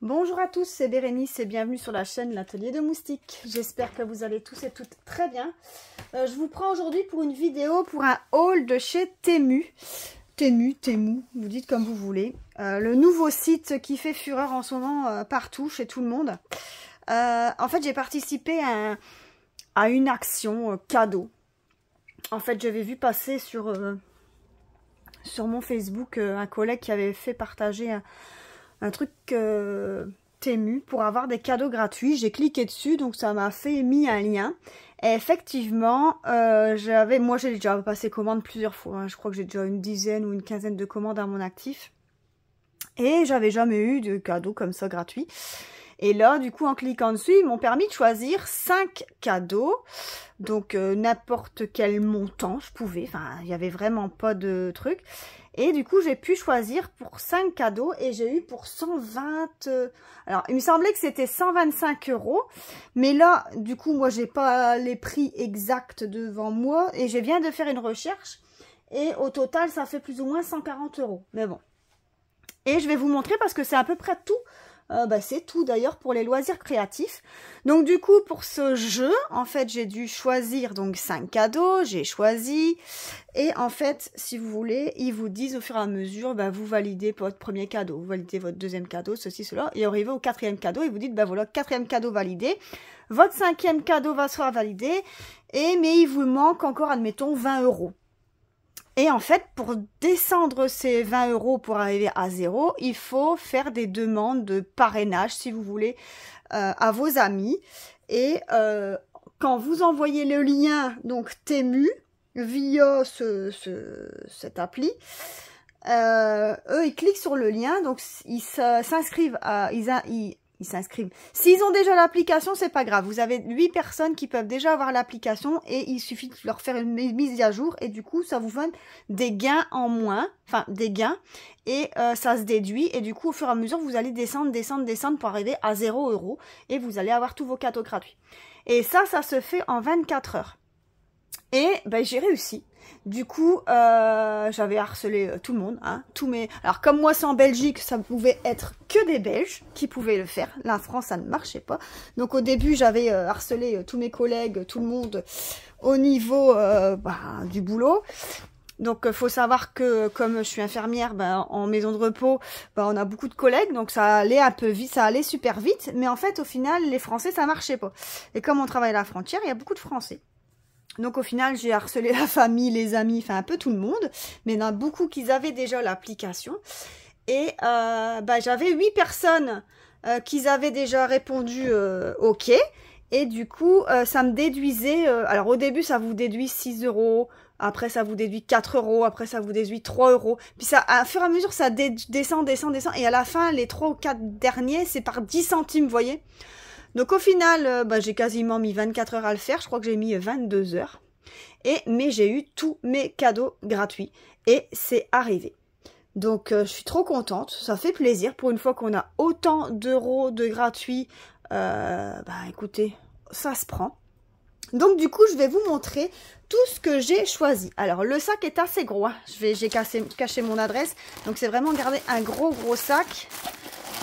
Bonjour à tous, c'est Bérénice et bienvenue sur la chaîne L'Atelier de Moustiques. J'espère que vous allez tous et toutes très bien. Je vous prends aujourd'hui pour une vidéo pour un haul de chez Temu. Temu, vous dites comme vous voulez. Le nouveau site qui fait fureur en ce moment partout, chez tout le monde. En fait, j'ai participé à une action cadeau. En fait, j'avais vu passer sur mon Facebook un collègue qui avait fait partager un truc Temu pour avoir des cadeaux gratuits. J'ai cliqué dessus, donc ça m'a fait mis un lien. Et effectivement, moi j'ai déjà passé commande plusieurs fois. Hein. Je crois que j'ai déjà une dizaine ou une quinzaine de commandes à mon actif. Et j'avais jamais eu de cadeaux comme ça gratuits. Et là, du coup, en cliquant dessus, ils m'ont permis de choisir 5 cadeaux. Donc, n'importe quel montant, je pouvais. Enfin, il n'y avait vraiment pas de truc. Et du coup, j'ai pu choisir pour 5 cadeaux. Et j'ai eu pour 120... Alors, il me semblait que c'était 125 €. Mais là, du coup, moi, j'ai pas les prix exacts devant moi. Et je viens de faire une recherche. Et au total, ça fait plus ou moins 140 €. Mais bon. Et je vais vous montrer parce que c'est à peu près tout. C'est tout d'ailleurs pour les loisirs créatifs. Donc du coup pour ce jeu, en fait j'ai dû choisir donc 5 cadeaux, j'ai choisi. Et en fait si vous voulez, ils vous disent au fur et à mesure, vous validez votre premier cadeau, vous validez votre deuxième cadeau, ceci, cela. Et arrivé au 4e cadeau, ils vous disent, voilà, 4e cadeau validé. Votre 5e cadeau va se faire valider. Mais il vous manque encore, admettons, 20 €. Et en fait, pour descendre ces 20 € pour arriver à 0, il faut faire des demandes de parrainage, si vous voulez, à vos amis. Et quand vous envoyez le lien, donc Temu, via cette appli, eux, ils cliquent sur le lien, donc ils s'inscrivent ils s'inscrivent. S'ils ont déjà l'application, c'est pas grave. Vous avez 8 personnes qui peuvent déjà avoir l'application et il suffit de leur faire une mise à jour et du coup, ça vous donne des gains en moins, enfin des gains et ça se déduit et du coup, au fur et à mesure, vous allez descendre pour arriver à 0 € et vous allez avoir tous vos cadeaux gratuits. Et ça se fait en 24 heures. Et j'ai réussi. Du coup, j'avais harcelé tout le monde, hein, Alors, comme moi, c'est en Belgique, ça pouvait être que des Belges qui pouvaient le faire. La France, ça ne marchait pas. Donc, au début, j'avais harcelé tous mes collègues, tout le monde, au niveau du boulot. Donc, faut savoir que, comme je suis infirmière, en maison de repos, on a beaucoup de collègues. Donc, ça allait un peu vite, ça allait super vite. Mais en fait, au final, les Français, ça marchait pas. Et comme on travaille à la frontière, il y a beaucoup de Français. Donc au final, j'ai harcelé la famille, les amis, enfin un peu tout le monde. Mais il y en a beaucoup qui avaient déjà l'application. Et j'avais 8 personnes qui avaient déjà répondu OK. Et du coup, ça me déduisait... alors au début, ça vous déduit 6 €. Après, ça vous déduit 4 €. Après, ça vous déduit 3 €. Puis ça, à fur et à mesure, ça descend. Et à la fin, les 3 ou 4 derniers, c'est par 10 centimes, vous voyez. Donc au final, j'ai quasiment mis 24 heures à le faire. Je crois que j'ai mis 22 heures. Mais j'ai eu tous mes cadeaux gratuits. Et c'est arrivé. Donc je suis trop contente. Ça fait plaisir. Pour une fois qu'on a autant d'euros de gratuits. Écoutez, ça se prend. Donc du coup, je vais vous montrer tout ce que j'ai choisi. Alors le sac est assez gros. Hein. J'ai caché mon adresse. Donc c'est vraiment garder un gros sac.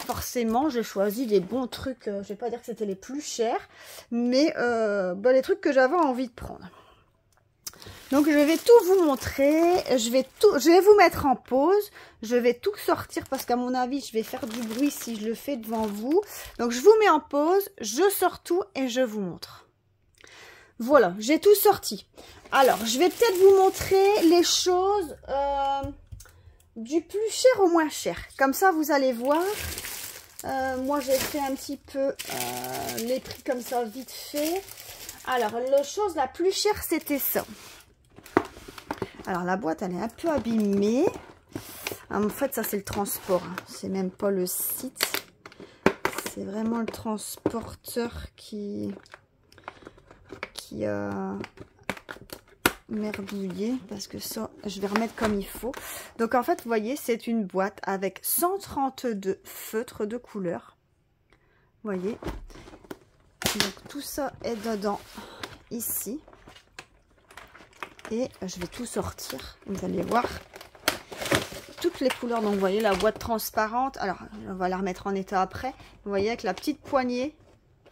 Forcément, j'ai choisi des bons trucs. Je vais pas dire que c'était les plus chers, mais les trucs que j'avais envie de prendre. Donc, je vais tout vous montrer. Je vais vous mettre en pause. Je vais tout sortir parce qu'à mon avis, je vais faire du bruit si je le fais devant vous. Donc, je vous mets en pause. Je sors tout et je vous montre. Voilà, j'ai tout sorti. Alors, je vais peut-être vous montrer les choses du plus cher au moins cher. Comme ça, vous allez voir. Moi j'ai fait un petit peu les prix comme ça vite fait. Alors la chose la plus chère c'était ça. Alors la boîte elle est un peu abîmée. En fait ça c'est le transport, hein. C'est même pas le site. C'est vraiment le transporteur qui a merdouillé parce que ça je vais remettre comme il faut. Donc en fait vous voyez c'est une boîte avec 132 feutres de couleur, vous voyez, donc tout ça est dedans ici et je vais tout sortir, vous allez voir. toutes les couleurs. Donc vous voyez la boîte transparente. Alors on va la remettre en état après. Vous voyez avec la petite poignée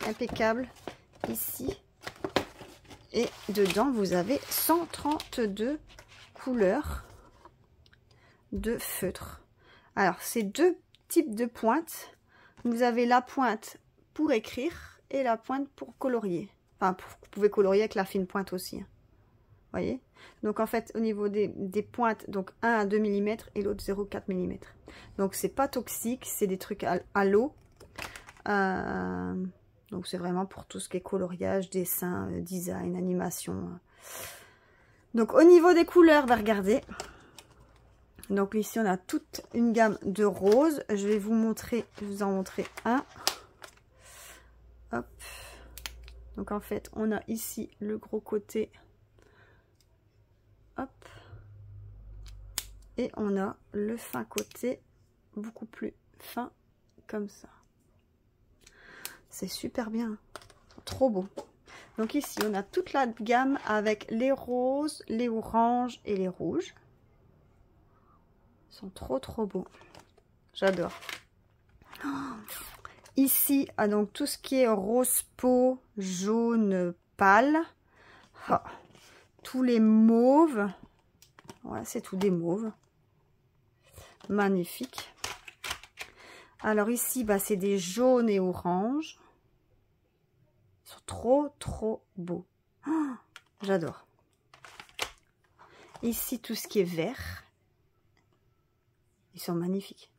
impeccable ici. Et dedans vous avez 132 couleurs de feutre. Alors c'est deux types de pointes. Vous avez la pointe pour écrire et la pointe pour colorier. Enfin, vous pouvez colorier avec la fine pointe aussi. Voyez, donc en fait au niveau des pointes, donc 1 à 2 mm et l'autre 0,4 mm. Donc c'est pas toxique, c'est des trucs à l'eau. Donc c'est vraiment pour tout ce qui est coloriage, dessin, design, animation. Donc au niveau des couleurs, regardez. Donc ici on a toute une gamme de roses. Je vais vous montrer, je vais vous en montrer un. Hop. Donc en fait on a ici le gros côté. Hop. Et on a le fin côté beaucoup plus fin comme ça. C'est super bien. Trop beau. Donc ici on a toute la gamme avec les roses, les oranges et les rouges. Ils sont trop beaux. J'adore. Oh. Ici, donc tout ce qui est rose peau, jaune pâle. Oh. Tous les mauves. Voilà, c'est tout des mauves. Magnifique. Alors ici, bah, c'est des jaunes et oranges. Ils sont trop beaux. Oh, j'adore. Ici, tout ce qui est vert. Ils sont magnifiques.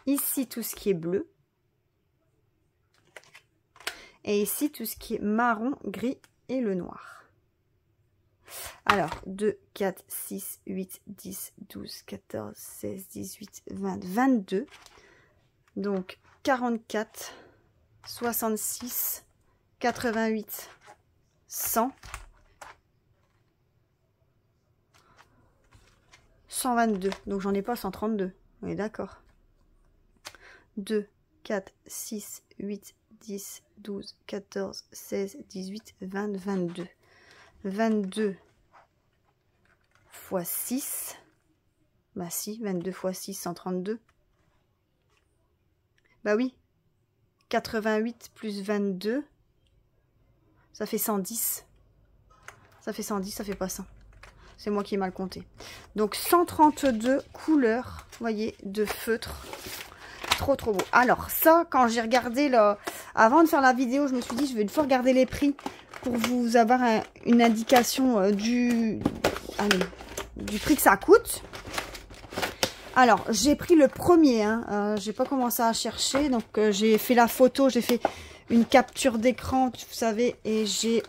Ici, tout ce qui est bleu. Et ici, tout ce qui est marron, gris et le noir. Alors, 2, 4, 6, 8, 10, 12, 14, 16, 18, 20, 22. Donc, 44, 66, 88, 100. 122. Donc, j'en ai pas 132. On est d'accord. 2, 4, 6, 8, 10, 12, 14, 16, 18, 20, 22. 22 x 6. Bah si, 22 x 6, 132. Bah oui. 88 plus 22. Ça fait 110. Ça fait 110, ça fait pas 100. C'est moi qui ai mal compté. Donc 132 couleurs, vous voyez, de feutre. Trop beau. Alors ça, quand j'ai regardé là, avant de faire la vidéo, je me suis dit je vais une fois regarder les prix pour vous avoir une indication du prix que ça coûte. Alors j'ai pris le premier, hein, j'ai pas commencé à chercher, donc j'ai fait la photo, j'ai fait une capture d'écran, vous savez, et j'ai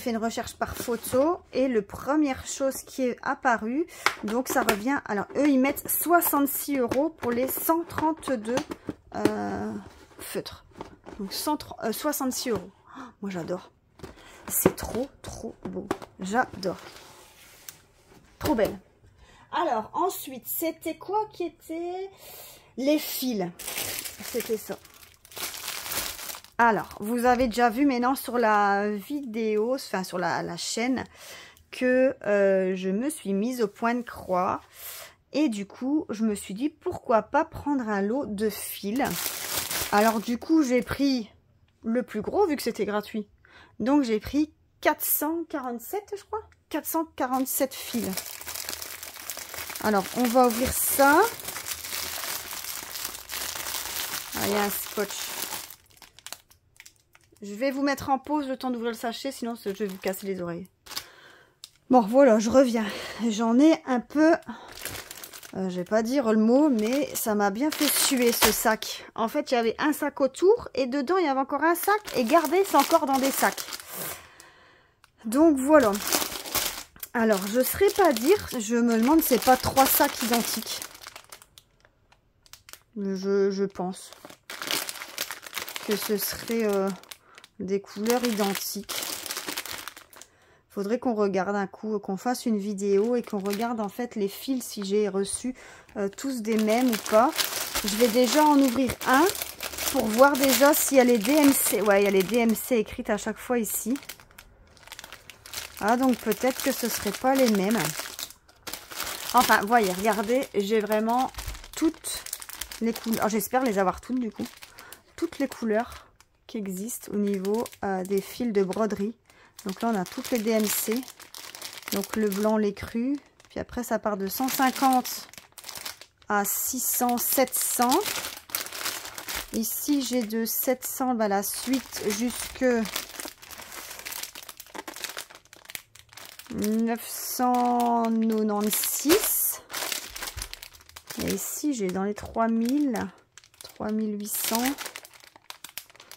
fait une recherche par photo et la première chose qui est apparue, donc ça revient, alors eux ils mettent 66 € pour les 132 feutres, donc 66 €. Oh, moi j'adore, c'est trop beau, j'adore, trop belle. Alors ensuite c'était quoi qui était les fils, c'était ça. Alors, vous avez déjà vu maintenant sur la vidéo, enfin sur la chaîne, que je me suis mise au point de croix. Et du coup, je me suis dit, pourquoi pas prendre un lot de fils. Alors du coup, j'ai pris le plus gros, vu que c'était gratuit. Donc j'ai pris 447, je crois. 447 fils. Alors, on va ouvrir ça. Ah, il y a un scotch. Je vais vous mettre en pause le temps d'ouvrir le sachet, sinon je vais vous casser les oreilles. Bon, voilà, je reviens. J'en ai un peu... je vais pas dire le mot, mais ça m'a bien fait suer ce sac. En fait, il y avait un sac autour et dedans, il y avait encore un sac. Et gardez, c'est encore dans des sacs. Donc, voilà. Alors, je ne saurais pas dire. Je me demande si c'est pas 3 sacs identiques. Je pense que ce serait... des couleurs identiques. Faudrait qu'on regarde un coup, qu'on fasse une vidéo et qu'on regarde en fait les fils si j'ai reçu tous des mêmes ou pas. Je vais déjà en ouvrir un pour voir déjà s'il y a les DMC. Ouais, il y a les DMC écrites à chaque fois ici. Ah, donc peut-être que ce serait pas les mêmes. Enfin, voyez, regardez, j'ai vraiment toutes les couleurs. J'espère les avoir toutes du coup. Toutes les couleurs qui existent au niveau des fils de broderie. Donc là, on a toutes les DMC. Donc le blanc, les crus. Puis après, ça part de 150 à 600, 700. Ici, j'ai de 700, bah, la suite jusque 996. Et ici, j'ai dans les 3000, 3800.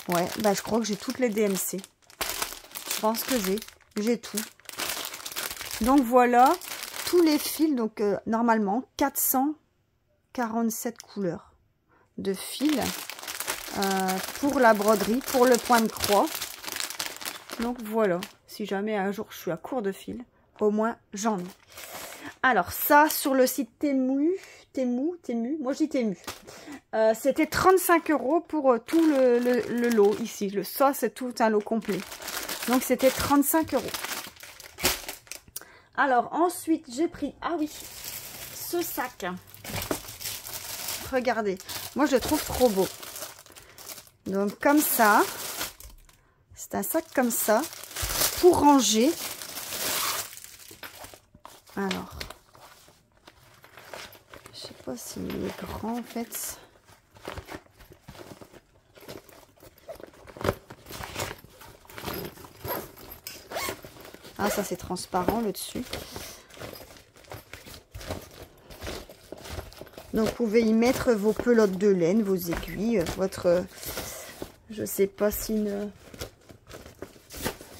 Ouais, bah je crois que j'ai toutes les DMC. Je pense que j'ai tout. Donc voilà, tous les fils, donc normalement 447 couleurs de fils pour la broderie, pour le point de croix. Donc voilà, si jamais un jour je suis à court de fils, au moins j'en ai. Alors ça, sur le site Temu, moi je dis Temu. C'était 35 € pour tout le lot ici. Ça, c'est tout un lot complet. Donc c'était 35 €. Alors ensuite, j'ai pris, ah oui, ce sac. Regardez, moi je le trouve trop beau. Donc comme ça, c'est un sac comme ça pour ranger. Alors, je sais pas s'il est grand en fait. Ah, ça c'est transparent le dessus. Donc vous pouvez y mettre vos pelotes de laine, vos aiguilles, votre, je sais pas si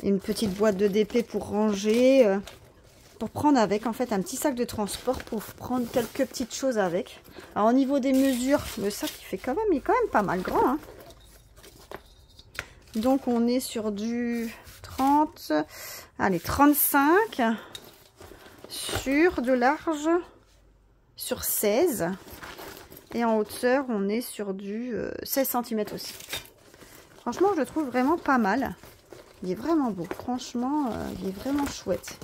une petite boîte de DP pour ranger, pour prendre avec en fait un petit sac de transport pour prendre quelques petites choses avec. Alors au niveau des mesures, le sac il est quand même pas mal grand, hein. Donc on est sur du 30, allez 35 sur de large, sur 16 et en hauteur on est sur du 16 cm aussi. Franchement je le trouve vraiment pas mal. Il est vraiment beau, franchement il est vraiment chouette.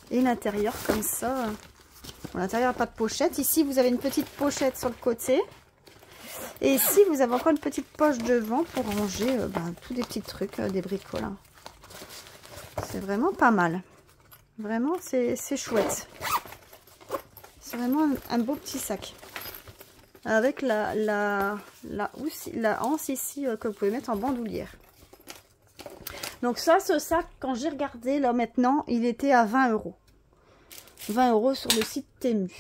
Et l'intérieur comme ça, bon, l'intérieur n'a pas de pochette. Ici vous avez une petite pochette sur le côté. Et ici vous avez encore une petite poche devant pour ranger tous des petits trucs, des bricoles. Hein. C'est vraiment pas mal. Vraiment c'est chouette. C'est vraiment un beau petit sac. Avec la anse ici que vous pouvez mettre en bandoulière. Donc ça, ce sac, quand j'ai regardé là maintenant, il était à 20 €. 20 € sur le site Temu.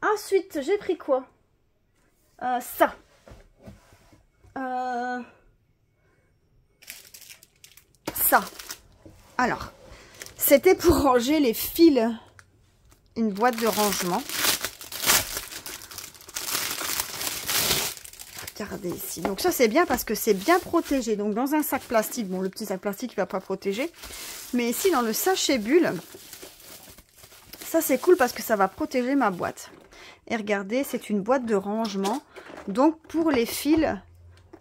Ensuite, j'ai pris quoi? Ça. Ça. Alors, c'était pour ranger les fils. Une boîte de rangement. Regardez ici. Donc ça c'est bien parce que c'est bien protégé. Donc dans un sac plastique, bon le petit sac plastique il va pas protéger. Mais ici dans le sachet bulle, ça c'est cool parce que ça va protéger ma boîte. Et regardez, c'est une boîte de rangement. Donc pour les fils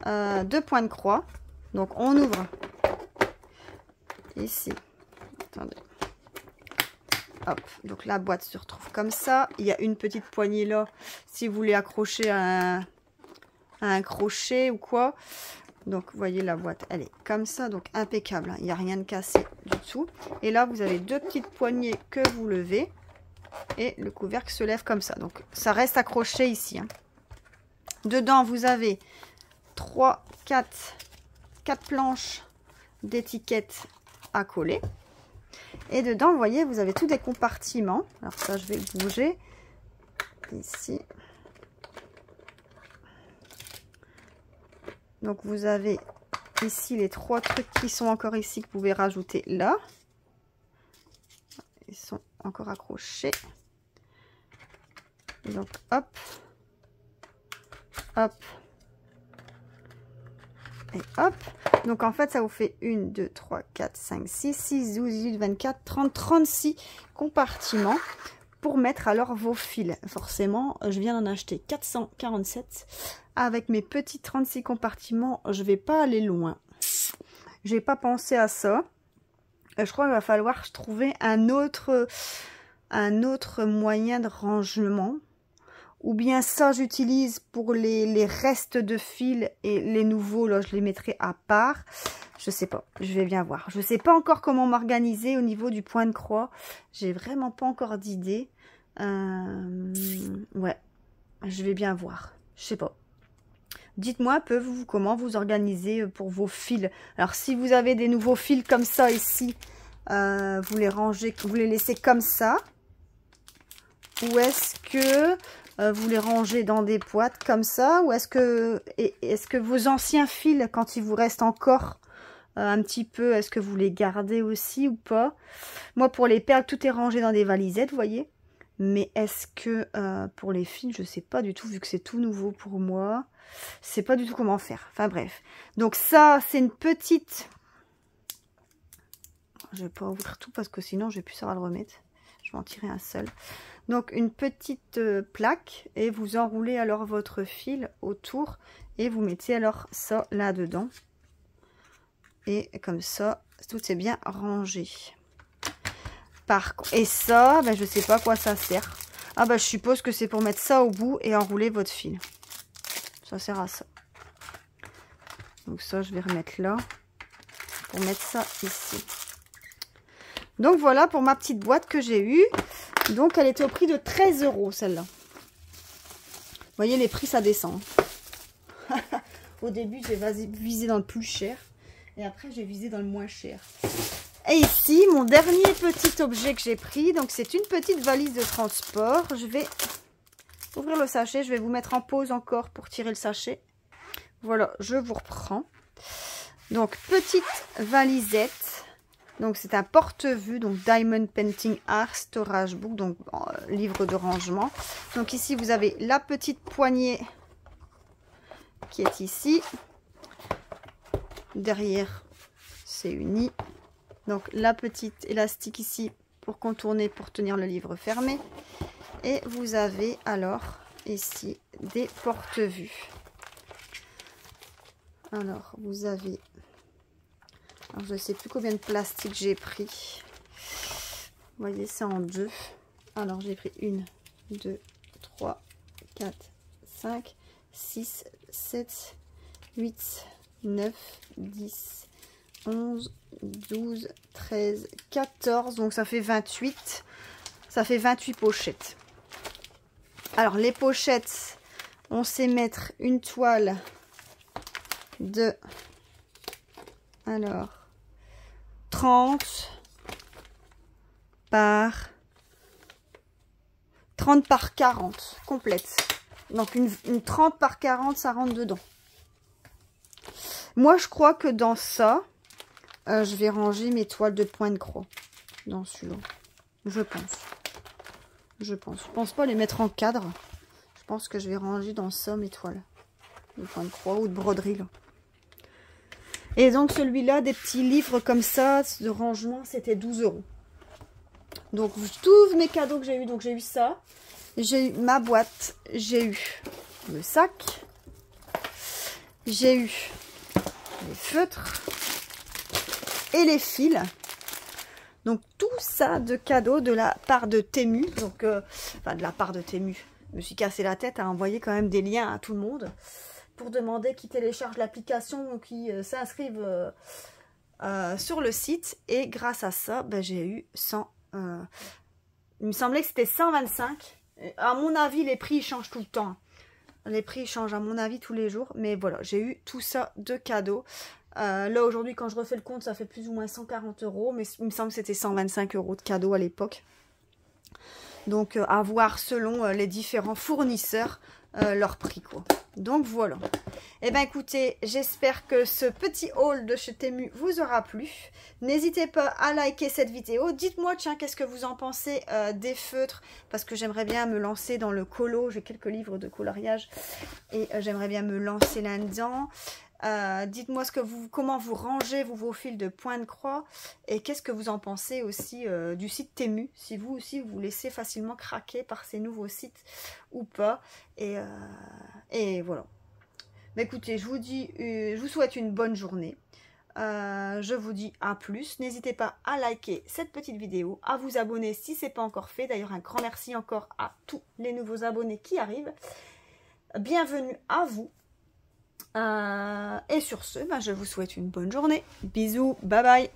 de point de croix. Donc on ouvre ici. Attendez. Hop, donc la boîte se retrouve comme ça. Il y a une petite poignée là si vous voulez accrocher un crochet ou quoi. Donc vous voyez la boîte, elle est comme ça, donc impeccable. Hein. Il n'y a rien de cassé du tout. Et là vous avez deux petites poignées que vous levez. Et le couvercle se lève comme ça. Donc ça reste accroché ici. Hein. Dedans vous avez 4 planches d'étiquettes à coller. Et dedans, vous voyez, vous avez tous des compartiments. Alors ça, je vais le bouger. Ici. Donc, vous avez ici les 3 trucs qui sont encore ici, que vous pouvez rajouter là. Ils sont encore accrochés. Donc, hop. Hop. Et hop. Donc en fait ça vous fait 1, 2, 3, 4, 5, 6, 6, 12, 18, 24, 30, 36 compartiments pour mettre alors vos fils. Forcément je viens d'en acheter 447. Avec mes petits 36 compartiments je vais pas aller loin. J'ai pas pensé à ça. je crois qu'il va falloir trouver un autre moyen de rangement. Ou bien ça, j'utilise pour les restes de fil et les nouveaux, là, je les mettrai à part. Je sais pas, je vais bien voir. Je sais pas encore comment m'organiser au niveau du point de croix. J'ai vraiment pas encore d'idée. Ouais, je vais bien voir. Je sais pas. Dites-moi un peu, vous, comment vous organisez pour vos fils. Alors, si vous avez des nouveaux fils comme ça ici, vous les rangez, vous les laissez comme ça. Ou est-ce que vous les rangez dans des boîtes comme ça? Ou est-ce que vos anciens fils, quand il vous reste encore un petit peu, est-ce que vous les gardez aussi ou pas? Moi, pour les perles, tout est rangé dans des valisettes, vous voyez. Mais est-ce que pour les fils, je sais pas du tout, vu que c'est tout nouveau pour moi. Je sais pas du tout comment faire. Enfin bref. Donc ça, c'est une petite... Je vais pas ouvrir tout parce que sinon, je vais plus savoir le remettre. Je vais en tirer un seul. Donc une petite plaque et vous enroulez alors votre fil autour et vous mettez alors ça là-dedans. Et comme ça, tout est bien rangé. Et ça, ben, je sais pas à quoi ça sert. Ah ben je suppose que c'est pour mettre ça au bout et enrouler votre fil. Ça sert à ça. Donc ça, je vais remettre là pour mettre ça ici. Donc voilà pour ma petite boîte que j'ai eue. Donc elle était au prix de 13 € celle-là. Vous voyez, les prix ça descend. Au début j'ai visé dans le plus cher. Et après j'ai visé dans le moins cher. Et ici mon dernier petit objet que j'ai pris. Donc c'est une petite valise de transport. Je vais ouvrir le sachet. Je vais vous mettre en pause encore pour tirer le sachet. Voilà, je vous reprends. Donc petite valisette. Donc c'est un porte-vue, donc Diamond Painting Art Storage Book, donc livre de rangement. Donc ici vous avez la petite poignée qui est ici. Derrière c'est uni. Donc la petite élastique ici pour contourner, pour tenir le livre fermé. Et vous avez alors ici des porte-vues. Alors vous avez... Alors, je ne sais plus combien de plastique j'ai pris. Vous voyez, c'est en deux. Alors, j'ai pris 1, 2, 3, 4, 5, 6, 7, 8, 9, 10, 11, 12, 13, 14. Donc, ça fait 28. Ça fait 28 pochettes. Alors, les pochettes, on sait mettre une toile de... Alors... 30 par 40 complète. Donc une 30 par 40 ça rentre dedans. Moi je crois que dans ça je vais ranger mes toiles de point de croix dans celui-là. Je pense pas les mettre en cadre. Je pense que je vais ranger dans ça mes toiles de point de croix ou de broderie là. Et donc celui-là, des petits livres comme ça, de rangement, c'était 12 €. Donc tous mes cadeaux que j'ai eu, donc j'ai eu ça, j'ai eu ma boîte, j'ai eu le sac, j'ai eu les feutres et les fils. Donc tout ça de cadeaux de la part de Temu. Donc, enfin de la part de Temu. Je me suis cassé la tête à envoyer quand même des liens à tout le monde. Pour demander qu'ils téléchargent l'application ou qu'ils s'inscrivent sur le site. Et grâce à ça, ben, j'ai eu 100. Il me semblait que c'était 125. À mon avis, les prix changent tout le temps. Les prix changent à mon avis tous les jours. Mais voilà, j'ai eu tout ça de cadeaux. Là, aujourd'hui, quand je refais le compte, ça fait plus ou moins 140 €. Mais il me semble que c'était 125 € de cadeaux à l'époque. Donc, à voir selon les différents fournisseurs leur prix, quoi. Donc voilà. Et bien écoutez, j'espère que ce petit haul de chez Temu vous aura plu. N'hésitez pas à liker cette vidéo. Dites-moi, tiens, qu'est-ce que vous en pensez des feutres? Parce que j'aimerais bien me lancer dans le colo. J'ai quelques livres de coloriage et j'aimerais bien me lancer là-dedans. Dites-moi comment vous rangez vos fils de point de croix et qu'est-ce que vous en pensez aussi du site Temu, si vous aussi vous laissez facilement craquer par ces nouveaux sites ou pas. Et voilà. Mais écoutez, je vous souhaite une bonne journée. je vous dis à plus. N'hésitez pas à liker cette petite vidéo, à vous abonner si ce n'est pas encore fait. D'ailleurs, un grand merci encore à tous les nouveaux abonnés qui arrivent. Bienvenue à vous. Et sur ce, je vous souhaite une bonne journée. Bisous, bye bye.